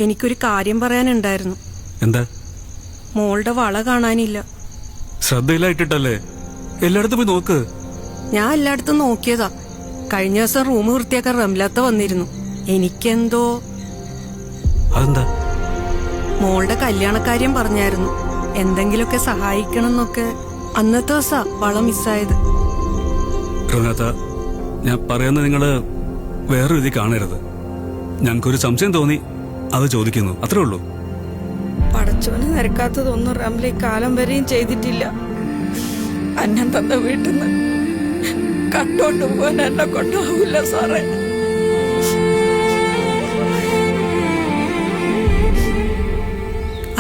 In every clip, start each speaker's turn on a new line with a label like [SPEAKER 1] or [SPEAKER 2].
[SPEAKER 1] എനിക്കൊരു കാര്യം പറയാനുണ്ടായിരുന്നു.
[SPEAKER 2] എന്താ?
[SPEAKER 1] മോളുടെ വള കാണാനില്ല.
[SPEAKER 2] ശ്രദ്ധയിലായിട്ടിട്ടല്ലേ? എല്ലായിടത്തും പോയി നോക്ക്.
[SPEAKER 1] ഞാൻ എല്ലായിടത്തും നോക്കിയതാ. കഴിഞ്ഞ ദിവസം റൂം വൃത്തിയാക്കാൻ റംലാത്ത വന്നിരുന്നു. എനിക്കെന്തോ.
[SPEAKER 2] അതെന്താ?
[SPEAKER 1] മോളുടെ കല്യാണക്കാര്യം പറഞ്ഞായിരുന്നു. എന്തെങ്കിലുമൊക്കെ സഹായിക്കണം എന്നൊക്കെ. അന്നത്തെ ദിവസാ വള മിസ്സായത്.
[SPEAKER 2] റംലാത്ത, ഞാൻ പറയുന്നത് നിങ്ങള് വേറെ രീതി കാണരുത്. ഞങ്ങൾക്കൊരു സംശയം തോന്നി, അത് ചോദിക്കുന്നു, അത്രേ ഉള്ളൂ.
[SPEAKER 3] പടച്ചോന് നിരക്കാത്തതൊന്നും റംല ഈ കാലം വരെയും ചെയ്തിട്ടില്ല. അന്നം തന്ന വീട്ടിൽ നിന്ന് കട്ടോണ്ട് പോകാൻ എന്നെ കൊണ്ടാവൂല സാറേ.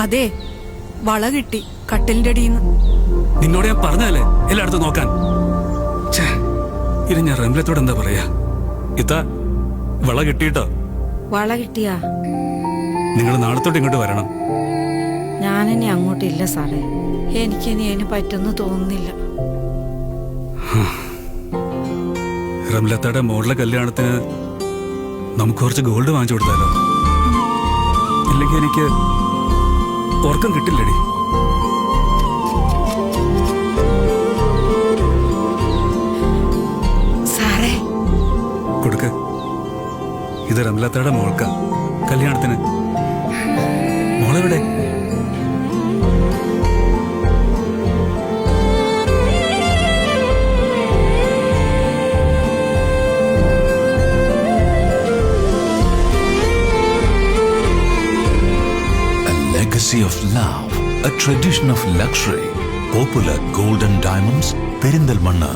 [SPEAKER 1] അതെ, വള കിട്ടി കട്ടിലിന്റെ അടിയിന്ന്.
[SPEAKER 2] നിന്നോട് ഞാൻ പറഞ്ഞല്ലേ എല്ലായിടത്തും നോക്കാൻ. ഇനി ഞാൻ റംലത്തോട് എന്താ പറയാ? ഇത്ത വള കിട്ടിയിട്ടോ?
[SPEAKER 3] വള കിട്ടിയാ?
[SPEAKER 2] നിങ്ങൾ നാളത്തോട്ട് ഇങ്ങോട്ട് വരണം.
[SPEAKER 3] ഞാനിനി അങ്ങോട്ടില്ല സാറേ. എനിക്കിനി അതിന് പറ്റുന്നു തോന്നുന്നില്ല.
[SPEAKER 2] റംലത്തയുടെ മോളുടെ കല്യാണത്തിന് നമുക്ക് കുറച്ച് ഗോൾഡ് വാങ്ങിച്ചു കൊടുത്താലോ? ഇല്ലെങ്കിൽ എനിക്ക് ഉറക്കം കിട്ടില്ലടി.
[SPEAKER 3] സാറേ
[SPEAKER 2] കൊടുക്ക്. ഇത് റംലത്തയുടെ മോൾക്ക കല്യാണത്തിന്. മോളെവിടെ?
[SPEAKER 4] Legacy of love, a tradition of luxury. Popular gold and diamonds, Perindalmanna.